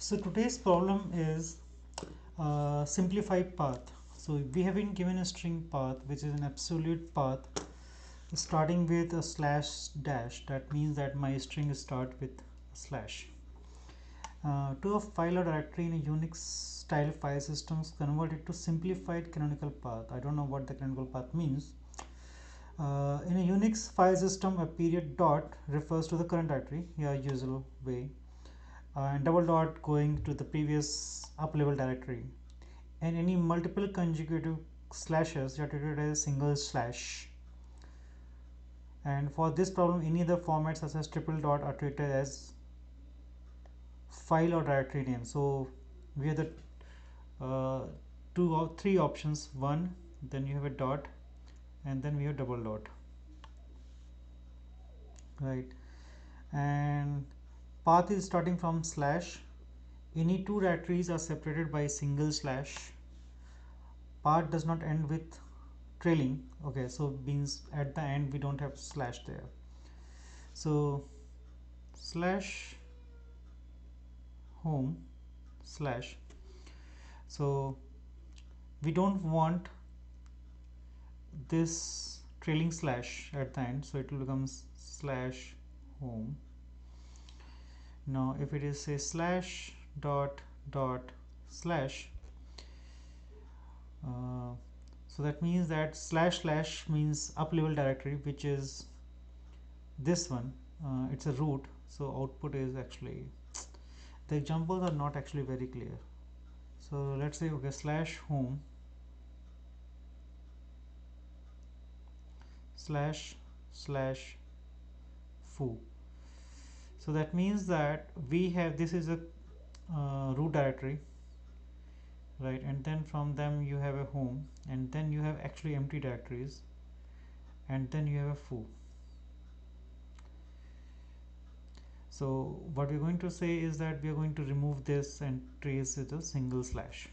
So today's problem is simplified path. So we have been given a string path which is an absolute path starting with a slash dash. That means that my string start with a slash. To a file or directory in a Unix style file systems, convert it to simplified canonical path. I don't know what the canonical path means. In a Unix file system, a period dot refers to the current directory, usual way, and double dot going to the previous up level directory, and any multiple consecutive slashes are treated as a single slash. And for this problem, any other formats such as triple dot are treated as file or directory name. So we have the two or three options. One, then you have a dot, and then we have double dot, right? And path is starting from slash. Any two directories are separated by a single slash. Path does not end with trailing. Okay, so means at the end we don't have slash there. So slash home slash. So we don't want this trailing slash at the end, so it will become slash home. Now if it is say slash dot dot slash, so that means that slash slash means up level directory, which is this one. It's a root, so output is actually, the examples are not actually very clear. So let's say okay, slash home slash slash foo. So that means that we have, this is a root directory, right? And then from them you have a home, and then you have actually empty directories, and then you have a foo. So what we're going to say is that we are going to remove this and trace it a single slash.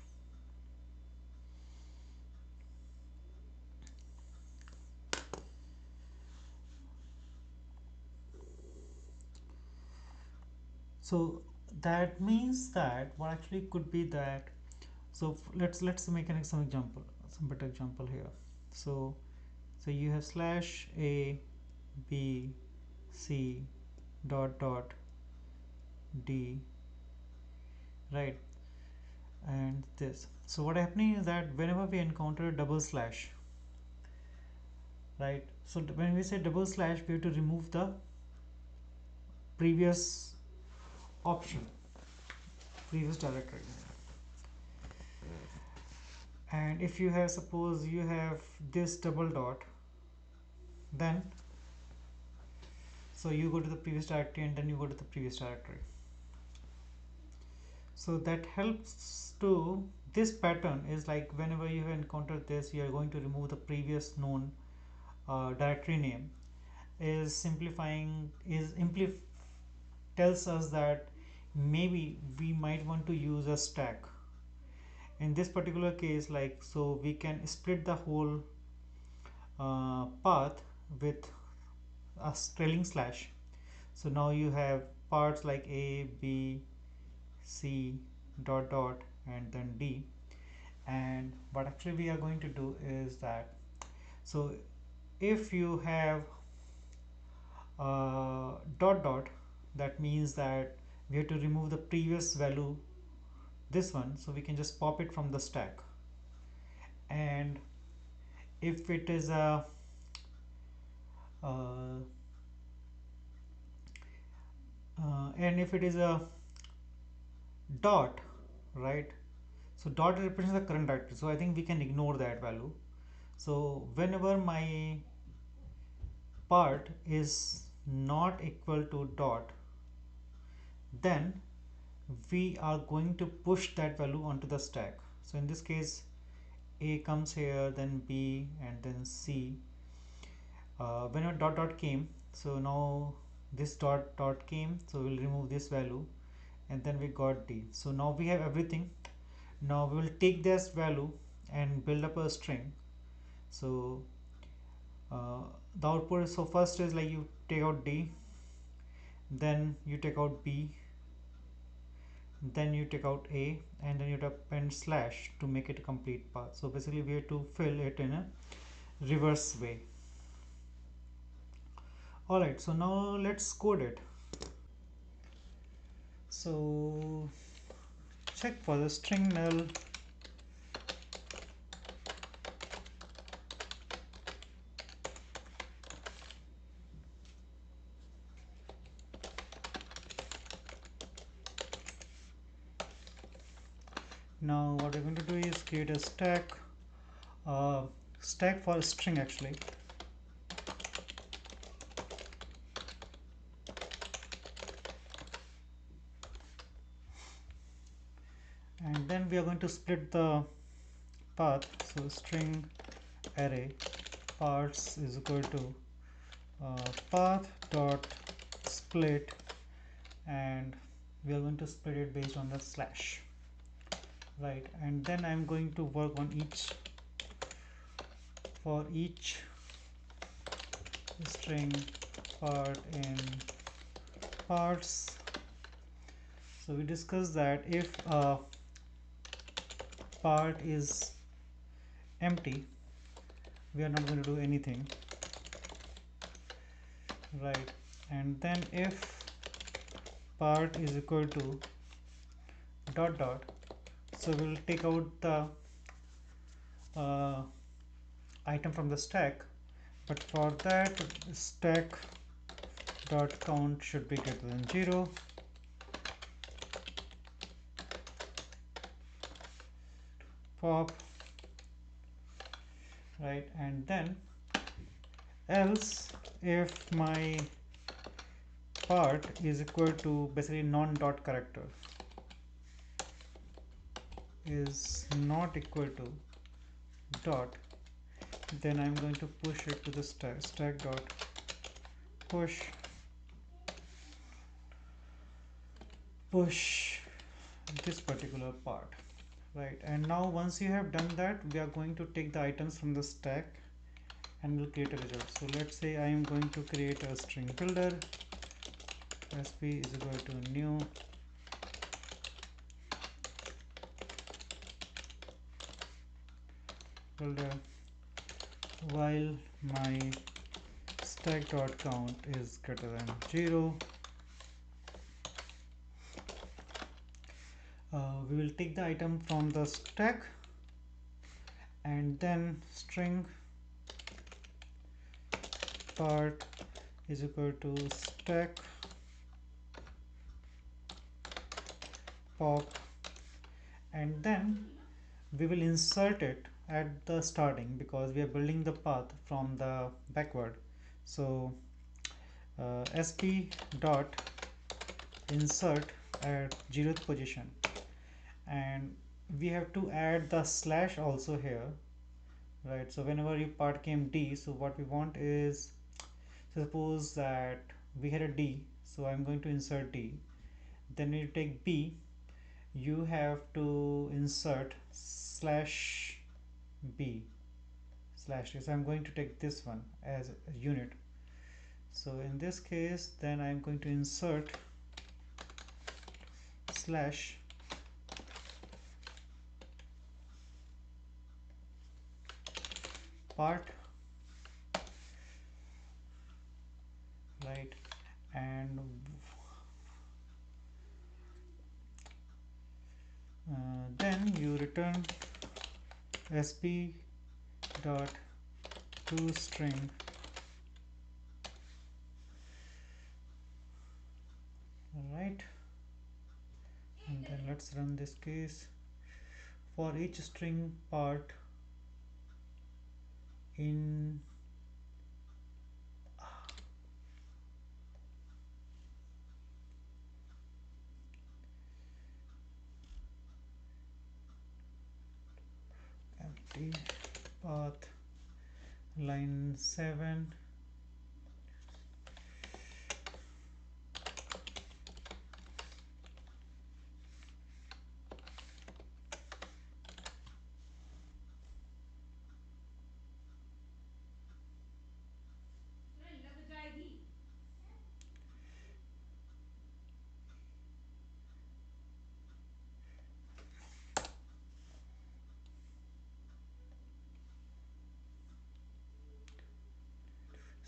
So that means that what actually could be that, so let's make some example, some better example here. So you have slash a b c dot dot d, right? And this, so what happening is that whenever we encounter a double slash, right, so when we say double slash, we have to remove the previous option, previous directory. And if you have, suppose you have this double dot, then so you go to the previous directory and then you go to the previous directory. So that helps to, this pattern is like whenever you encounter this, you are going to remove the previous known directory name, is simplifying, is tells us that maybe we might want to use a stack in this particular case, like, so we can split the whole path with a trailing slash. So now you have parts like a b c dot dot and then d. And what actually we are going to do is that, so if you have dot dot, that means that we have to remove the previous value, this one, so we can just pop it from the stack. And if it is a and if it is a dot, right, so dot represents the current directory, so I think we can ignore that value. So whenever my part is not equal to dot, then we are going to push that value onto the stack. So in this case, a comes here, then b, and then c. Whenever dot dot came, so now this dot dot came, so we'll remove this value, and then we got d. So now we have everything. Now we will take this value and build up a string. So the output is, so first is like you take out d, then you take out b, then you take out a, and then you append slash to make it a complete path. So basically we have to fill it in a reverse way. Alright, so now let's code it. So check for the string null. Now what we're going to do is create a uh, stack for a string actually. And then we are going to split the path. So string array parts is equal to path dot split, and we are going to split it based on the slash, right? And then I'm going to work on each string part in parts. So we discussed that if a part is empty, we are not going to do anything, right? And then if part is equal to dot dot, so we'll take out the uh, item from the stack, but for that stack dot count should be greater than 0. Pop, right? And then else if my part is equal to basically non dot character is not equal to dot, then I'm going to push it to the stack dot push this particular part, right? And now once you have done that, we are going to take the items from the stack and we'll create a result. So let's say I am going to create a string builder. Sp is equal to new builder while my stack dot count is greater than 0. We will take the item from the stack and then string part is equal to stack pop, and then we will insert it at the starting because we are building the path from the backward. So sp dot insert at 0th position, and we have to add the slash also here, right? So whenever your part came d, so what we want is, suppose that we had a d, so I'm going to insert d. Then you take b, you have to insert slash b slash d. So I'm going to take this one as a unit. So in this case, then I'm going to insert slash part, right? And then you return sp dot to string, right? And then let's run this case. For each string part in empty path line 7,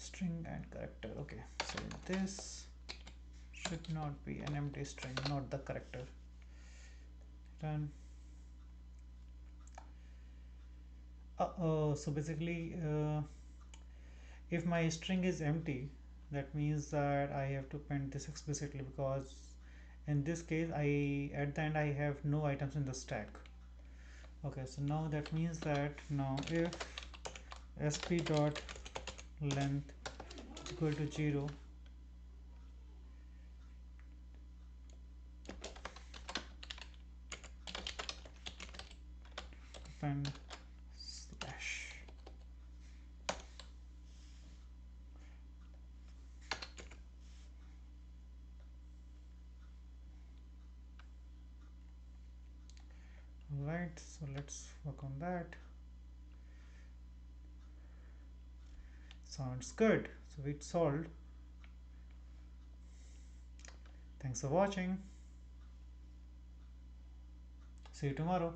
String and character. Okay, so this should not be an empty string, not the character. Run. So basically, if my string is empty, that means that I have to print this explicitly, because in this case I at the end I have no items in the stack. Okay, so now that means that now if sp dot length equal to 0, then slash. Alright, so let's work on that. Sounds good. So it's solved. Thanks for watching. See you tomorrow.